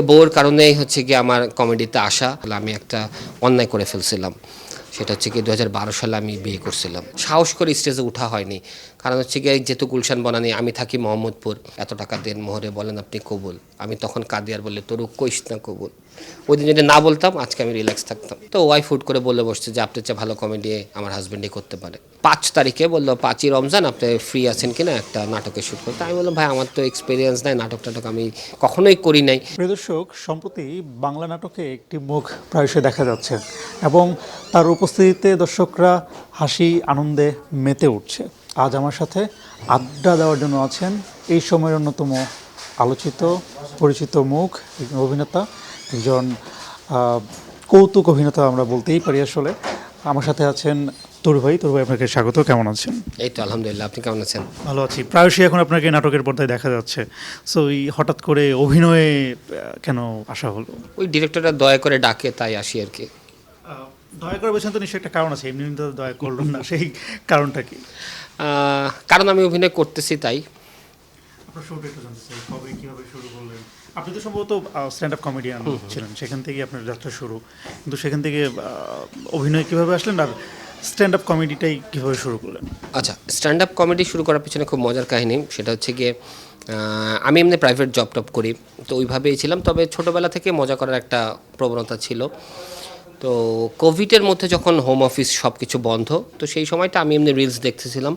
বউর কারণেই হচ্ছে গিয়ে আমার কমেডিতে আসা। আমি একটা অন্যায় করে ফেলছিলাম, সেটা হচ্ছে কি 2012 সালে আমি বিয়ে করছিলাম। সাহস করে স্টেজে উঠা হয়নি, কারণ হচ্ছে গিয়ে যেহেতু গুলশান বনানি, আমি থাকি মোহাম্মদপুর। এত টাকা দেন মোহরে, বলেন আপনি কবুল। আমি তখন কাঁদিয়ার বললে তোর কইস না কবুল। ওই দিন যদি না বলতাম আজকে আমি রিল্যাক্স থাকতাম। তো ওয়াইফ হুট করে বলে বসছে যে আপনার চেয়ে ভালো কমেডি আমার হাজব্যান্ডই করতে পারে। 5 তারিখে বললো 5ই রমজান, আপনি ফ্রি আছেন কিনা একটা নাটকের শ্যুট করতে। আমি বললাম ভাই আমার তো এক্সপিরিয়েন্স নাই, নাটক টাটক আমি কখনোই করি নাই। প্রিয় দর্শক, সম্প্রতি বাংলা নাটকে একটি মুখ প্রায়শই দেখা যাচ্ছে এবং তার উপস্থিতিতে দর্শকরা হাসি আনন্দে মেতে উঠছে। আজ আমার সাথে আড্ডা দেওয়ার জন্য আছেন এই সময়ের অন্যতম আলোচিত পরিচিত মুখ, একজন অভিনেতা, একজন কৌতুক অভিনেতা আমরা বলতেই পারি। আসলে আমার সাথে আছেন তরু ভাই। তরু ভাই, আপনাকে স্বাগত। কেমন আছেন? এই তো আলহামদুলিল্লাহ, আপনি কেমন আছেন? ভালো আছি। প্রায়শই এখন আপনাকে নাটকের পর্দায় দেখা যাচ্ছে, সো এই হঠাৎ করে অভিনয়ে কেন আসা হলো? ওই ডিরেক্টরটা দয়া করে ডাকে তাই আসি আর কি। দয়া করে বলছেন তো, নিশ্চয়ই একটা কারণ আছে, এমনি তো দয়া করলেন না, সেই কারণটা কি? কারণ আমি অভিনয় করতেছি তাই। আপনার শুরুটা একটু জানতে চাই, কবে কীভাবে শুরু করলেন? আপনি তো সম্ভবত স্ট্যান্ড আপ কমেডিয়ান ছিলেন, সেখান থেকেই আপনার যাত্রা শুরু, কিন্তু সেখান থেকে অভিনয় কীভাবে আসলেন আর স্ট্যান্ড আপ কমেডিটাই কীভাবে শুরু করলেন? আচ্ছা, স্ট্যান্ড আপ কমেডি শুরু করার পিছনে খুব মজার কাহিনী। সেটা হচ্ছে গিয়ে আমি এমনি প্রাইভেট জব টপ করি, তো ওইভাবেই ছিলাম। তবে ছোটোবেলা থেকে মজা করার একটা প্রবণতা ছিল। তো কোভিডের মধ্যে যখন হোম অফিস সব কিছু বন্ধ, তো সেই সময়টা আমি এমনি রিলস দেখতেছিলাম।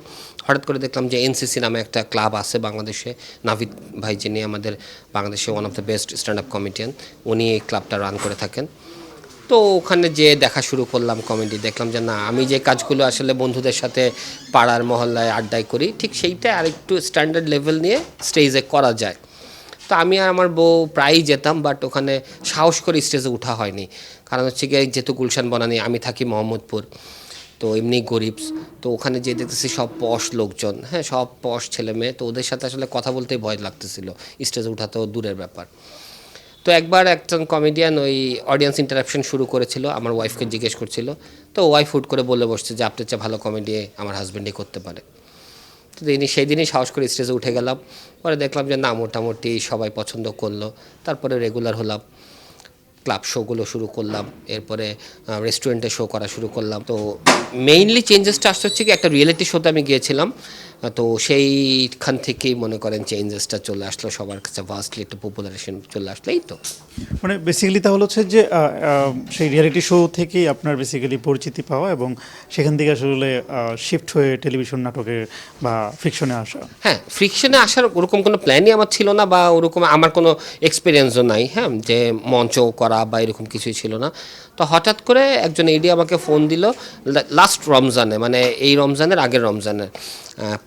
হঠাৎ করে দেখলাম যে এনসিসি নামে একটা ক্লাব আছে বাংলাদেশে। নাভিদ ভাই, যিনি আমাদের বাংলাদেশে one of the best stand up comedian, উনি এই ক্লাবটা রান করে থাকেন। তো ওখানে যে দেখা শুরু করলাম কমেডি, দেখলাম যে না, আমি যে কাজগুলো আসলে বন্ধুদের সাথে পাড়ার মহল্লায় আড্ডায় করি, ঠিক সেইটা আরেকটু স্ট্যান্ডার্ড লেভেল নিয়ে স্টেজে করা যায়। তো আমি আর আমার বউ প্রায়ই যেতাম, বাট ওখানে সাহস করে স্টেজে ওঠা হয়নি, কারণ হচ্ছে গিয়ে যেহেতু গুলশান বনানি, আমি থাকি মোহাম্মদপুর, তো এমনি গরিবস। তো ওখানে যে দেখতেছি সব পশ লোকজন, হ্যাঁ সব পশ ছেলে মেয়ে, তো ওদের সাথে আসলে কথা বলতেই ভয় লাগতেছিল, স্টেজে ওঠা তো দূরের ব্যাপার। তো একবার একজন কমেডিয়ান ওই অডিয়েন্স ইন্টারাকশন শুরু করেছিল, আমার ওয়াইফকে জিজ্ঞেস করছিল। তো ওয়াইফ হুট করে বলে বসছে যে আপনার চেয়ে ভালো কমেডি আমার হাজব্যান্ডই করতে পারে। তো সেই দিনই সাহস করে স্টেজে উঠে গেলাম। পরে দেখলাম যে না, মোটামুটি সবাই পছন্দ করলো। তারপরে রেগুলার হলাম, ক্লাব শোগুলো শুরু করলাম, এরপরে রেস্টুরেন্টে শো করা শুরু করলাম। তো মেইনলি চেঞ্জেসটা আসতে হচ্ছে কি, একটা রিয়েলিটি শোতে আমি গিয়েছিলাম, তো সেইখান থেকেই মনে করেন চেঞ্জেসটা চলে আসলো, সবার কাছে ভাস্টলি একটা পপুলারেশন চলে আসলো, এই তো। মানে বেসিক্যালি তাহলে হচ্ছে যে সেই রিয়েলিটি শো থেকেই আপনার বেসিক্যালি পরিচিতি পাওয়া এবং সেখান থেকে আসলে শিফট হয়ে টেলিভিশন নাটকে বা ফিকশনে আসা। হ্যাঁ, ফ্রিকশনে আসার ওরকম কোনো প্ল্যানই আমার ছিল না, বা ওরকম আমার কোনো এক্সপিরিয়েন্সও নাই, হ্যাঁ, যে মঞ্চ করা বা এরকম কিছুই ছিল না। তো হঠাৎ করে একজন এডি আমাকে ফোন দিল লাস্ট রমজানে, মানে এই রমজানের আগের রমজানের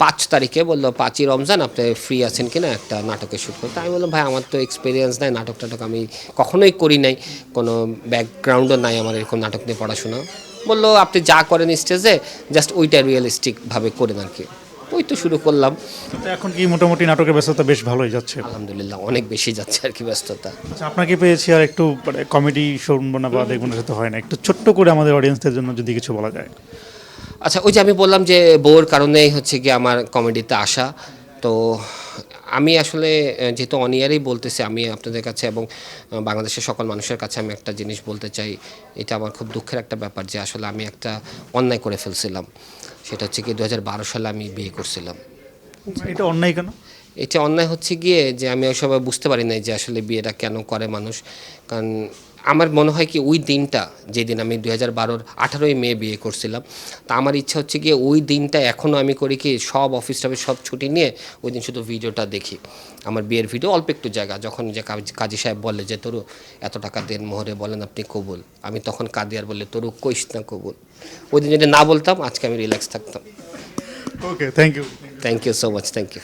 5 তারিখে, বললো 5ই রমজান, আপনি ফ্রি আছেন কিনা একটা নাটকের শ্যুট করতে। আমি বললাম ভাই আমার তো এক্সপিরিয়েন্স নাই, নাটক টাটক আমি কখনোই করি নাই, কোনো ব্যাকগ্রাউন্ডও নাই আমার এরকম নাটক নিয়ে পড়াশোনা। বললো আপনি যা করেন স্টেজে জাস্ট ওইটা রিয়েলিস্টিকভাবে করেন আর কি। ওই তো শুরু করলাম। তো এখন কি মোটামুটি নাটকের ব্যস্ততা বেশ ভালোই যাচ্ছে? আলহামদুলিল্লাহ, অনেক বেশি যাচ্ছে আর কি ব্যস্ততা। আচ্ছা, আপনাকে পেয়েছি আর একটু মানে কমেডি শুনবো না বা দেখবো না, সেটা হয় না, একটু ছোট্ট করে আমাদের অডিয়েন্সদের জন্য যদি কিছু বলা যায়। আচ্ছা, ওই যে আমি বললাম যে বউর কারণেই হচ্ছে গিয়ে আমার কমেডিতে আসা। তো আমি আসলে যেহেতু অন ইয়ারেই বলতেছি আমি আপনাদের কাছে এবং বাংলাদেশের সকল মানুষের কাছে আমি একটা জিনিস বলতে চাই। এটা আমার খুব দুঃখের একটা ব্যাপার যে আসলে আমি একটা অন্যায় করে ফেলছিলাম। সেটা হচ্ছে কি 2012 সালে আমি বিয়ে করছিলাম। এটা অন্যায় কেন? এটা অন্যায় হচ্ছে গিয়ে যে আমি ওই সময় বুঝতে পারি নাই যে আসলে বিয়েটা কেন করে মানুষ। কারণ আমার মনে হয় কি ওই দিনটা, যেদিন আমি 2012-র 18ই মে বিয়ে করছিলাম, তা আমার ইচ্ছা হচ্ছে গিয়ে ওই দিনটা এখনও আমি করি কি, সব অফিস টফিস সব ছুটি নিয়ে ওই দিন শুধু ভিডিওটা দেখি, আমার বিয়ের ভিডিও, অল্প একটু জায়গা, যখন যে কাজী সাহেব বলে যে তোর এত টাকা দেন মোহরে, বলেন আপনি কবুল। আমি তখন কাঁদি আর বললে তোর কইস না কবুল। ওই দিন যদি না বলতাম আজকে আমি রিল্যাক্স থাকতাম। Okay, thank you. Thank you so much, thank you.